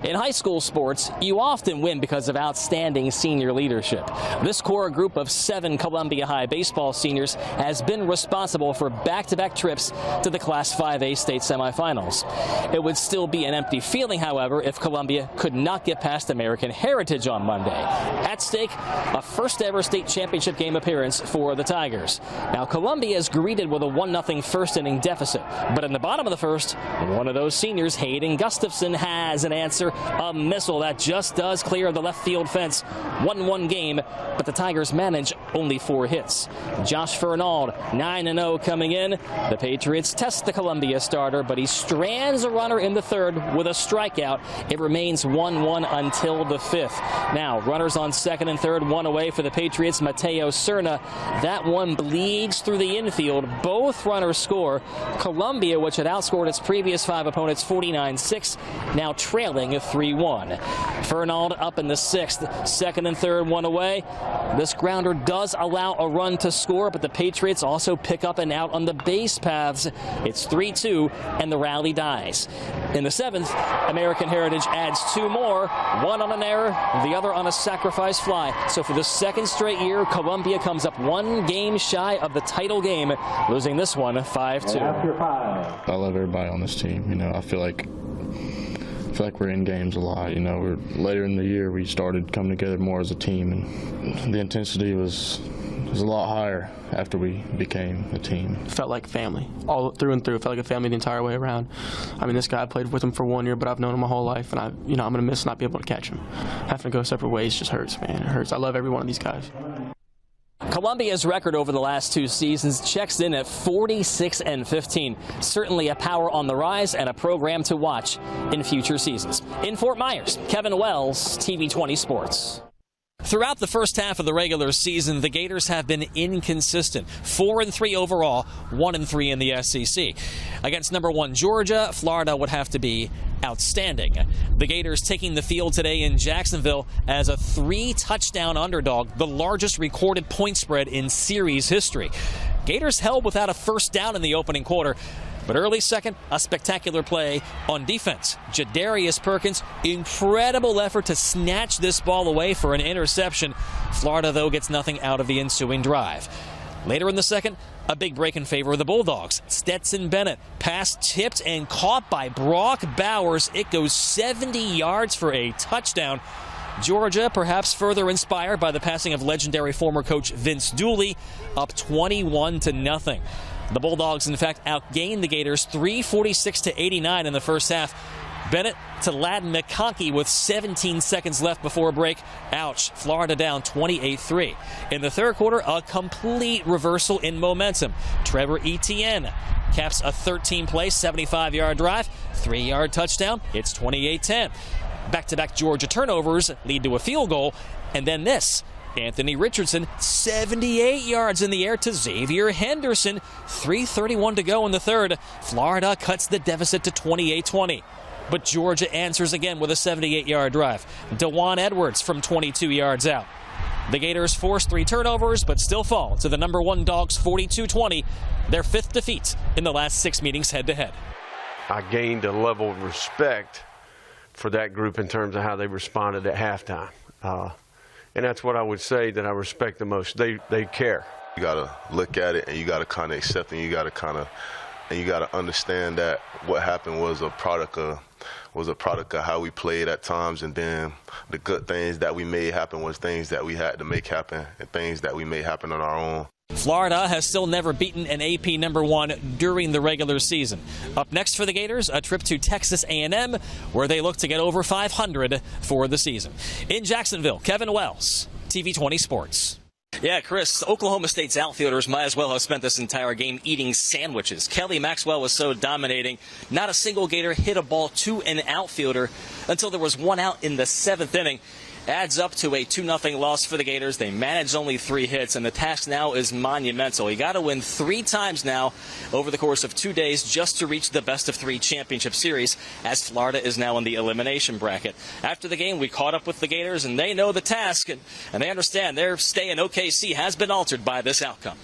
In high school sports, you often win because of outstanding senior leadership. This core group of 7 Columbia High baseball seniors has been responsible for back-to-back trips to the Class 5A state semifinals. It would still be an empty feeling, however, if Columbia could not get past American Heritage on Monday. At stake, a first-ever state championship game appearance for the Tigers. Now, Columbia is greeted with a 1-0 first-inning deficit, but in the bottom of the first, one of those seniors, Hayden Gustafson, has an answer. A missile that just does clear the left field fence. 1-1 game, but the Tigers manage only 4 hits. Josh Fernald, 9-0 coming in. The Patriots test the Columbia starter, but he strands a runner in the 3rd with a strikeout. It remains 1-1 until the 5th. Now, runners on 2nd and 3rd, 1 away for the Patriots. Mateo Cerna, that one bleeds through the infield. Both runners score. Columbia, which had outscored its previous 5 opponents 49-6, now trailing 3-1. Fernald up in the 6th, 2nd and 3rd, 1 away. This grounder does allow a run to score, but the Patriots also pick up and out on the base paths. It's 3-2, and the rally dies. In the 7th, American Heritage adds 2 more, one on an error, the other on a sacrifice fly. So for the 2nd straight year, Columbia comes up 1 game shy of the title game, losing this one 5-2. I love everybody on this team. You know, I feel like we're in games a lot. You know, later in the year we started coming together more as a team, and the intensity was a lot higher after we became a team. Felt like family, all through and through. Felt like a family the entire way around. I mean, this guy, I played with him for 1 year, but I've known him my whole life, and I'm gonna miss not being able to catch him. Having to go separate ways just hurts, man. It hurts. I love every one of these guys. Columbia's record over the last 2 seasons checks in at 46-15. Certainly a power on the rise and a program to watch in future seasons. In Fort Myers, Kevin Wells, TV 20 Sports. Throughout the first half of the regular season, the Gators have been inconsistent. 4-3 overall, 1-3 in the SEC. Against number 1 Georgia, Florida would have to be outstanding. The Gators taking the field today in Jacksonville as a 3-touchdown underdog, the largest recorded point spread in series history. Gators held without a first down in the opening quarter. But early second, a spectacular play on defense. Jadarius Perkins, incredible effort to snatch this ball away for an interception. Florida, though, gets nothing out of the ensuing drive. Later in the second, a big break in favor of the Bulldogs. Stetson Bennett, pass tipped and caught by Brock Bowers. It goes 70 yards for a touchdown. Georgia, perhaps further inspired by the passing of legendary former coach Vince Dooley, up 21-0. The Bulldogs, in fact, outgained the Gators 346-89 in the first half. Bennett to Ladden McConkey with 17 seconds left before a break. Ouch. Florida down 28-3. In the 3rd quarter, a complete reversal in momentum. Trevor Etienne caps a 13-play, 75-yard drive, 3-yard touchdown. It's 28-10. Back-to-back Georgia turnovers lead to a field goal, and then this. Anthony Richardson, 78 yards in the air to Xavier Henderson. 3:31 to go in the 3rd. Florida cuts the deficit to 28-20. But Georgia answers again with a 78-yard drive. DeJuan Edwards from 22 yards out. The Gators force 3 turnovers, but still fall to the number 1 Dogs 42-20, their 5th defeat in the last 6 meetings head-to-head. I gained a level of respect for that group in terms of how they responded at halftime. And that's what I would say that I respect the most. They care. You got to look at it and you got to kind of accept it. And you got to understand that what happened was a product of how we played at times, and then the good things that we made happen was things that we had to make happen and things that we made happen on our own. Florida has still never beaten an AP number 1 during the regular season. Up next for the Gators, a trip to Texas A&M, where they look to get over 500 for the season. In Jacksonville, Kevin Wells, TV 20 Sports. Yeah, Chris, Oklahoma State's outfielders might as well have spent this entire game eating sandwiches. Kelly Maxwell was so dominating. Not a single Gator hit a ball to an outfielder until there was 1 out in the 7th inning. Adds up to a 2-0 loss for the Gators. They managed only 3 hits, and the task now is monumental. You got to win 3 times now over the course of 2 days just to reach the best-of-3 championship series, as Florida is now in the elimination bracket. After the game, we caught up with the Gators, and they know the task, and they understand their stay in OKC has been altered by this outcome.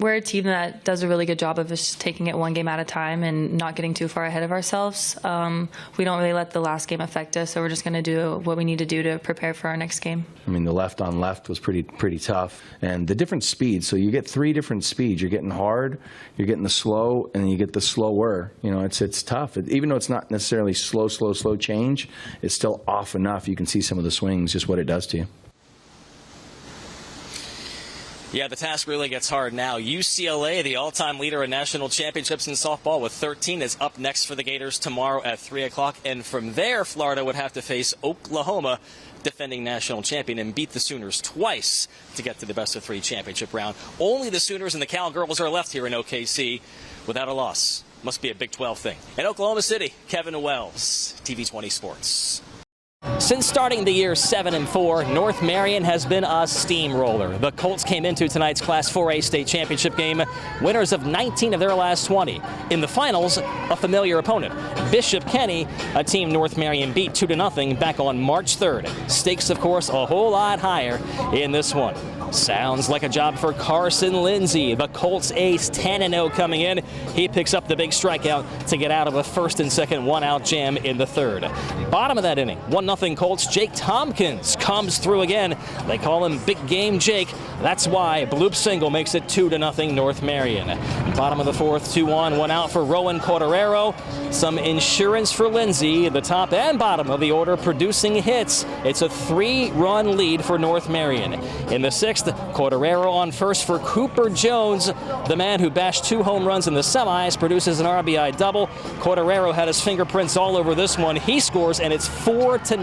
We're a team that does a really good job of just taking it one game at a time and not getting too far ahead of ourselves. We don't really let the last game affect us, so we're just going to do what we need to do to prepare for our next game. I mean, the left on left was pretty tough, and the different speeds. So you get 3 different speeds. You're getting hard, you're getting the slow, and then you get the slower. You know, it's tough. Even though it's not necessarily slow change, it's still off enough. You can see some of the swings, just what it does to you. Yeah, the task really gets hard now. UCLA, the all-time leader in national championships in softball with 13, is up next for the Gators tomorrow at 3 o'clock. And from there, Florida would have to face Oklahoma, defending national champion, and beat the Sooners twice to get to the best-of-3 championship round. Only the Sooners and the Cowgirls are left here in OKC without a loss. Must be a Big 12 thing. In Oklahoma City, Kevin Wells, TV 20 Sports. Since starting the year 7-4, North Marion has been a steamroller. The Colts came into tonight's Class 4A state championship game winners of 19 of their last 20. In the finals, a familiar opponent, Bishop Kenny, a team North Marion beat 2-0 back on March 3rd. Stakes, of course, a whole lot higher in this one. Sounds like a job for Carson Lindsay, the Colts ace, 10-0 coming in. He picks up the big strikeout to get out of a first and second one-out jam in the third. Bottom of that inning, 1-0 Colts. Jake Tompkins comes through again. They call him Big Game Jake. That's why bloop single makes it 2-0 North Marion. Bottom of the fourth, 2-1, 1 out for Rowan Corderero. Some insurance for Lindsay. The top and bottom of the order producing hits. It's a 3-run lead for North Marion. In the sixth, Corderero on first for Cooper Jones. The man who bashed 2 home runs in the semis produces an RBI double. Corderero had his fingerprints all over this one. He scores, and it's 4-0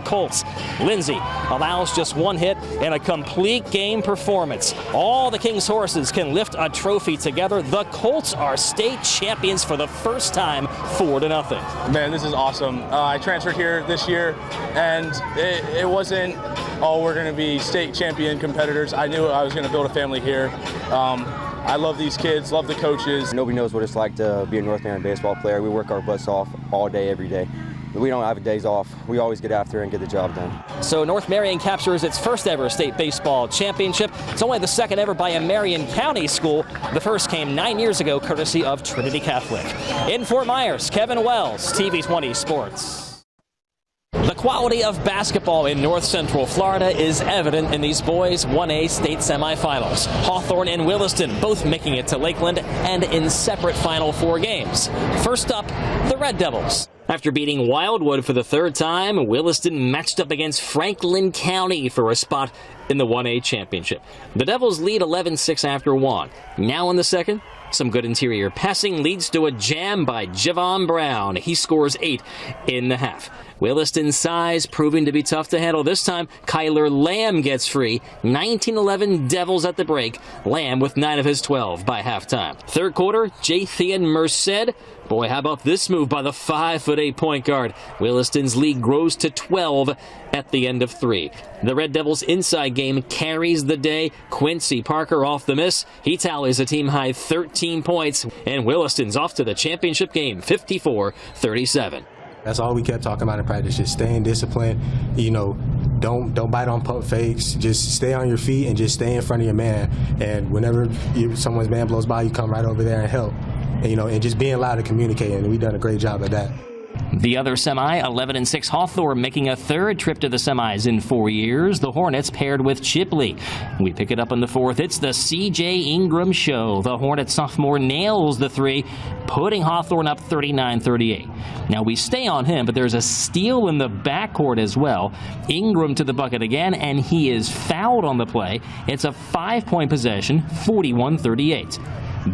Colts. Lindsay allows just 1 hit and a complete game performance. All the King's horses can lift a trophy together. The Colts are state champions for the first time, 4-0. Man, this is awesome. I transferred here this year, and it wasn't, oh, we're going to be state champion competitors. I knew I was going to build a family here. I love these kids, love the coaches. Nobody knows what it's like to be a North Marion baseball player. We work our butts off all day, every day. We don't have days off. We always get after it and get the job done. So North Marion captures its first ever state baseball championship. It's only the second ever by a Marion County school. The first came 9 years ago, courtesy of Trinity Catholic. In Fort Myers, Kevin Wells, TV 20 Sports. The quality of basketball in North Central Florida is evident in these boys' 1A state semifinals. Hawthorne and Williston both making it to Lakeland and in separate Final Four games. First up, the Red Devils. After beating Wildwood for the third time, Williston matched up against Franklin County for a spot in the 1A championship. The Devils lead 11-6 after 1. Now in the second, some good interior passing leads to a jam by Javon Brown. He scores 8 in the half. Williston's size proving to be tough to handle. This time, Kyler Lamb gets free. 19-11 Devils at the break. Lamb with 9 of his 12 by halftime. Third quarter, Jathan Merced. Boy, how about this move by the 5'8" point guard? Williston's lead grows to 12 at the end of 3. The Red Devils' inside game carries the day. Quincy Parker off the miss. He tallies a team-high 13 points, and Williston's off to the championship game, 54-37. That's all we kept talking about in practice, just staying disciplined. You know, don't bite on pump fakes. Just stay on your feet and just stay in front of your man. And whenever someone's man blows by, you come right over there and help. And, you know, and just being loud and communicating. We've done a great job of that. The other semi, 11-6 Hawthorne, making a third trip to the semis in 4 years. The Hornets paired with Chipley. We pick it up in the fourth. It's the C.J. Ingram show. The Hornets sophomore nails the 3, putting Hawthorne up 39-38. Now we stay on him, but there's a steal in the backcourt as well. Ingram to the bucket again, and he is fouled on the play. It's a 5-point possession, 41-38.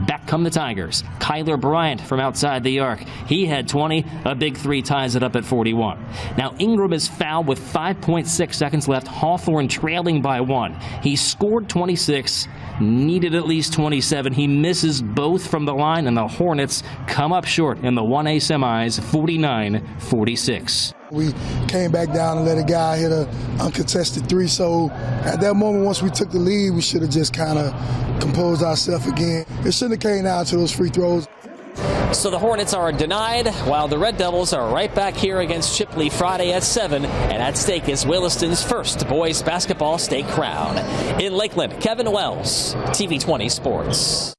Back come the Tigers. Kyler Bryant from outside the arc. He had 20. A big 3 ties it up at 41. Now Ingram is fouled with 5.6 seconds left. Hawthorne trailing by 1. He scored 26, needed at least 27. He misses both from the line, and the Hornets come up short in the 1A semis, 49-46. We came back down and let a guy hit an uncontested 3. So at that moment, once we took the lead, we should have just kind of composed ourselves again. It shouldn't have came down to those free throws. So the Hornets are denied, while the Red Devils are right back here against Chipley Friday at 7, and at stake is Williston's first boys basketball state crown. In Lakeland, Kevin Wells, TV 20 Sports.